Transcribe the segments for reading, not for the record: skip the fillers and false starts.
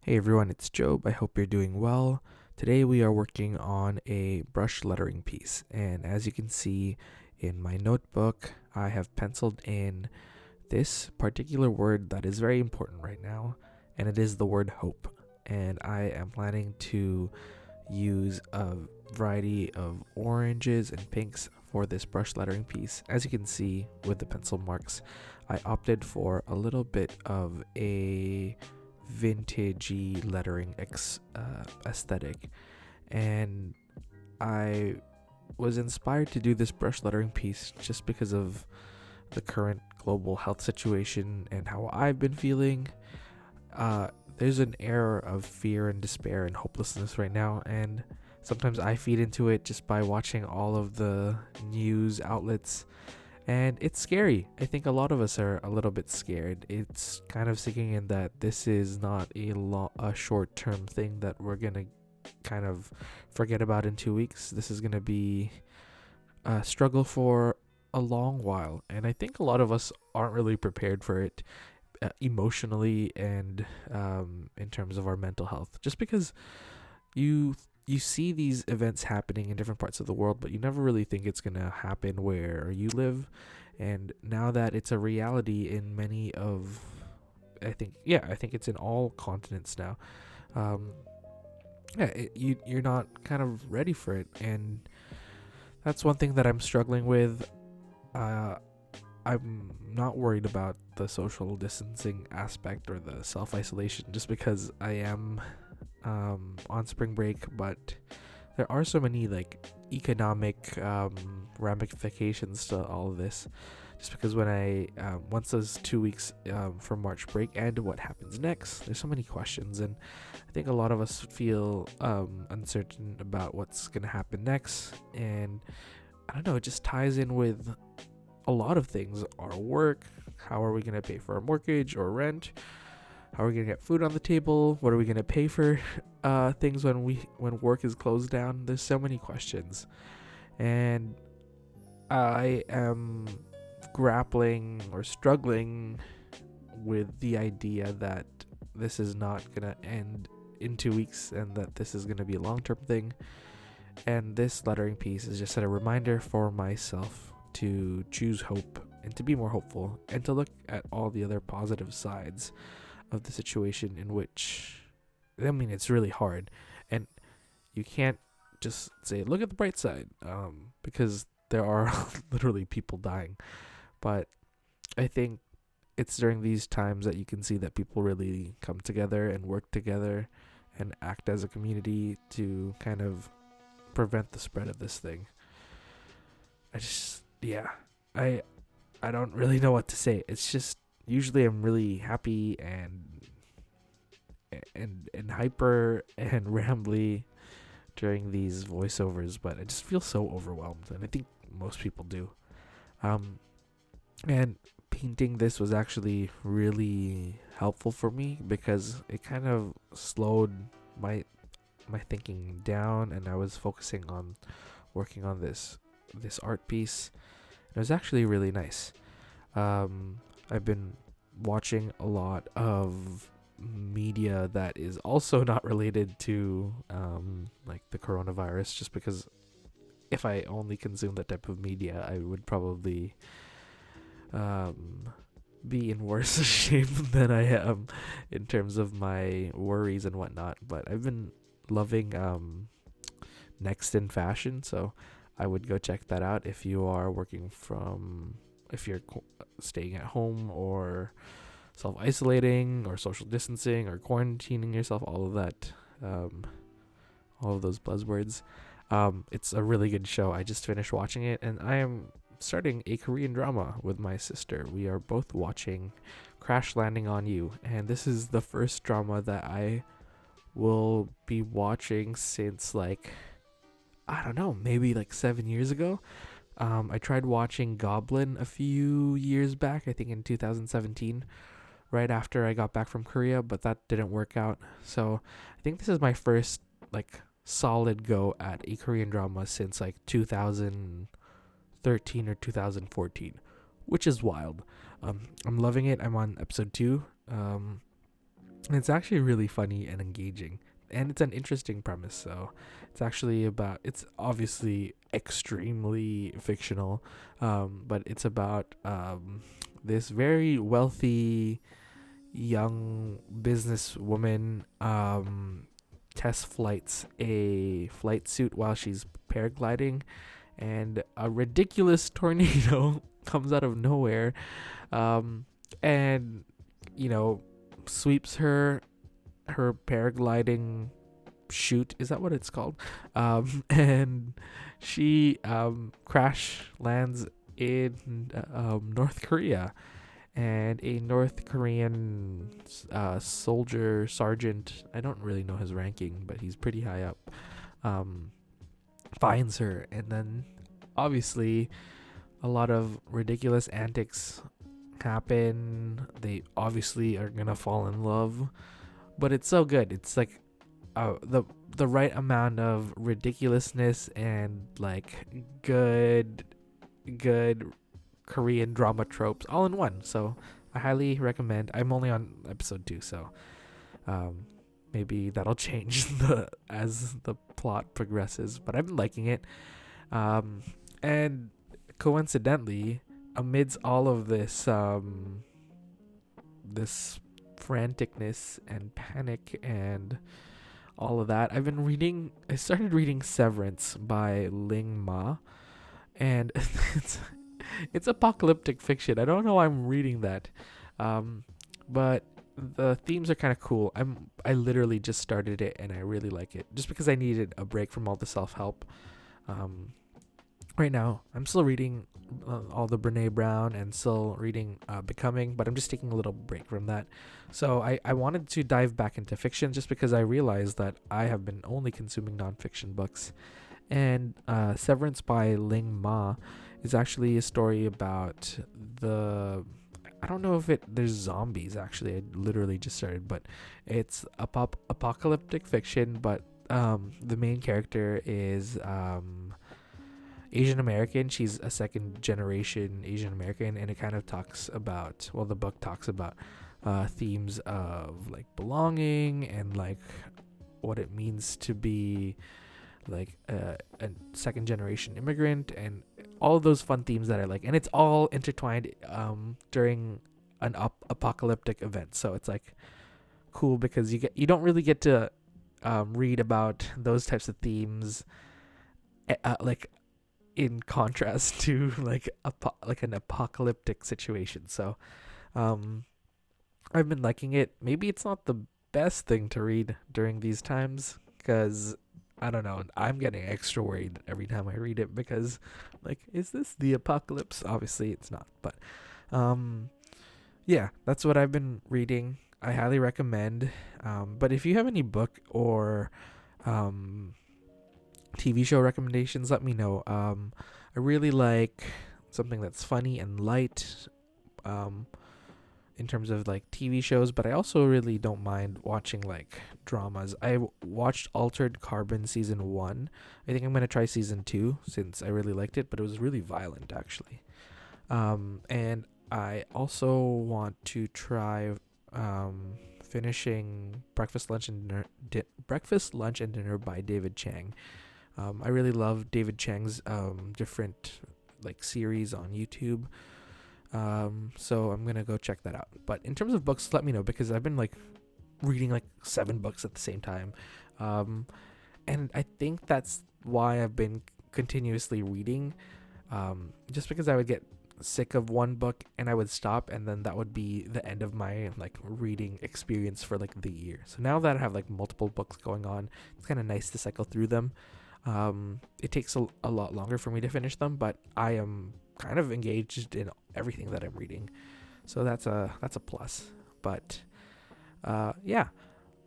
Hey everyone, it's Job. I hope you're doing well. Today we are working on a brush lettering piece, and as you can see in my notebook, I have penciled in this particular word that is very important right now, and it is the word hope. And I am planning to use a variety of oranges and pinks for this brush lettering piece. As you can see with the pencil marks, I opted for a little bit of a vintagey lettering aesthetic, and I was inspired to do this brush lettering piece just because of the current global health situation and how I've been feeling. There's an air of fear and despair and hopelessness right now, and sometimes I feed into it just by watching all of the news outlets, and it's scary. I think a lot of us are a little bit scared. It's kind of sinking in that this is not a short-term thing that we're gonna kind of forget about in 2 weeks. This is gonna be a struggle for a long while, and I think a lot of us aren't really prepared for it emotionally and in terms of our mental health. Just because you you see these events happening in different parts of the world, but you never really think it's gonna happen where you live. And now that it's a reality in many of, I think it's in all continents now. Um, you're not kind of ready for it, and that's one thing that I'm struggling with. Uh, I'm not worried about the social distancing aspect or the self isolation just because I am on spring break, but there are so many like economic ramifications to all of this. Just because when I once those 2 weeks for March break end, what happens next? There's so many questions, and I think a lot of us feel uncertain about what's gonna happen next. And I don't know, it just ties in with a lot of things: our work, how are we gonna pay for our mortgage or rent, how are we gonna get food on the table, what are we gonna pay for things when work is closed down. There's so many questions, and I am grappling or struggling with the idea that this is not gonna end in 2 weeks and that this is gonna be a long-term thing. And this lettering piece is just a reminder for myself to choose hope and to be more hopeful and to look at all the other positive sides of the situation, in which, I mean, it's really hard, and you can't just say look at the bright side, because there are literally people dying. But I think it's during these times that you can see that people really come together and work together and act as a community to kind of prevent the spread of this thing. I just, yeah, I I don't really know what to say. It's just usually I'm really happy and hyper and rambly during these voiceovers, but I just feel so overwhelmed, and I think most people do. Um, and painting this was actually really helpful for me because it kind of slowed my thinking down, and I was focusing on working on this art piece. It was actually really nice. I've been watching a lot of media that is also not related to like the coronavirus, just because if I only consume that type of media, I would probably um, be in worse shape than I am in terms of my worries and whatnot. But I've been loving Next in Fashion, so I would go check that out if you are if you're staying at home or self isolating or social distancing or quarantining yourself, all of that, all of those buzzwords. It's a really good show. I just finished watching it, and I am starting a Korean drama with my sister. We are both watching Crash Landing on You, and this is the first drama that I will be watching since, like, I don't know, maybe like 7 years ago. I tried watching Goblin a few years back, I think in 2017, right after I got back from Korea, but that didn't work out. So I think this is my first like solid go at a Korean drama since like 2013 or 2014, which is wild. I'm loving it. I'm on episode 2. It's actually really funny and engaging. And it's an interesting premise. So it's obviously extremely fictional, but it's about this very wealthy young businesswoman test flights a flight suit while she's paragliding, and a ridiculous tornado comes out of nowhere, um, and you know sweeps her paragliding chute. Is that what it's called? And she crash lands in North Korea, and a North Korean soldier sergeant. I don't really know his ranking, but he's pretty high up. Um, finds her, and then obviously a lot of ridiculous antics happen. They obviously are gonna fall in love, but it's so good. It's like the right amount of ridiculousness and like good Korean drama tropes all in one. So I highly recommend. I'm only on episode 2, so um, maybe that'll change as the plot progresses. But I've been liking it, and coincidentally, amidst all of this franticness and panic and all of that, I started reading Severance by Ling Ma, and it's it's apocalyptic fiction. I don't know why I'm reading that, but the themes are kind of cool. I literally just started it and I really like it, just because I needed a break from all the self help. Um, right now, I'm still reading all the Brene Brown and still reading Becoming, but I'm just taking a little break from that. So I wanted to dive back into fiction just because I realized that I have been only consuming nonfiction books. And Severance by Ling Ma is actually a story about I don't know if there's zombies actually. I literally just started, but it's apocalyptic fiction. But the main character is Asian American. She's a second generation Asian American, and it kind of talks about, well, the book talks about themes of like belonging and like what it means to be like a second generation immigrant, and all those fun themes that I like, and it's all intertwined during an apocalyptic event. So it's like cool because you don't really get to read about those types of themes like in contrast to like an apocalyptic situation. So I've been liking it. Maybe it's not the best thing to read during these times, because I don't know, I'm getting extra worried every time I read it, because like, is this the apocalypse? Obviously it's not, but yeah, that's what I've been reading. I highly recommend. But if you have any book or TV show recommendations, let me know. I really like something that's funny and light, in terms of like TV shows, but I also really don't mind watching like dramas. I watched Altered Carbon season 1. I think I'm gonna try season 2 since I really liked it, but it was really violent actually. And I also want to try finishing Breakfast, Lunch, and Dinner by David Chang. I really love David Chang's different like series on YouTube. So I'm gonna go check that out. But in terms of books, let me know, because I've been like reading like 7 books at the same time, and I think that's why I've been continuously reading. Just because I would get sick of one book and I would stop, and then that would be the end of my like reading experience for like the year. So now that I have like multiple books going on, it's kind of nice to cycle through them. It takes a lot longer for me to finish them, but I am kind of engaged in everything that I'm reading, so that's a plus. But yeah,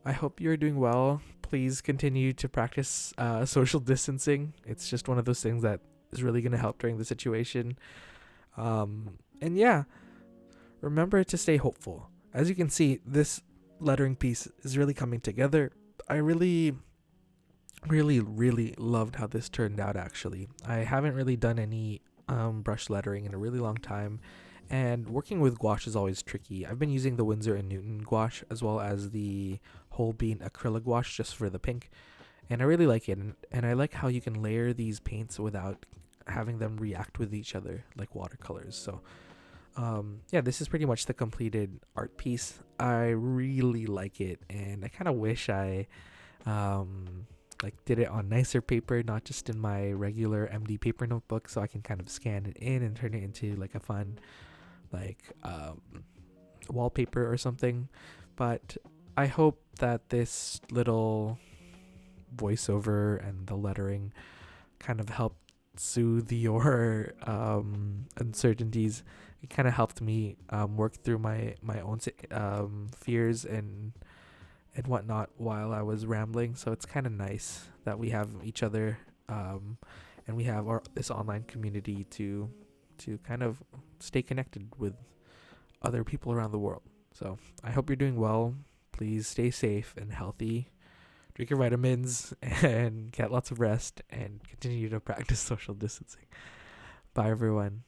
I hope you're doing well. Please continue to practice social distancing. It's just one of those things that is really going to help during the situation. And yeah, remember to stay hopeful. As you can see, this lettering piece is really coming together. I really loved how this turned out. Actually, I haven't really done any brush lettering in a really long time, And working with gouache is always tricky. I've been using the Winsor and Newton gouache as well as the whole bean acrylic gouache just for the pink, and I really like it. And I like how you can layer these paints without having them react with each other like watercolors. So yeah, this is pretty much the completed art piece. I really like it, and I kind of wish I like did it on nicer paper, not just in my regular MD paper notebook, so I can kind of scan it in and turn it into like a fun like wallpaper or something. But I hope that this little voiceover and the lettering kind of helped soothe your uncertainties. It kind of helped me work through my own fears and whatnot while I was rambling. So it's kind of nice that we have each other, and we have this online community to kind of stay connected with other people around the world. So I hope you're doing well. Please stay safe and healthy. Drink your vitamins and get lots of rest and continue to practice social distancing. Bye, everyone.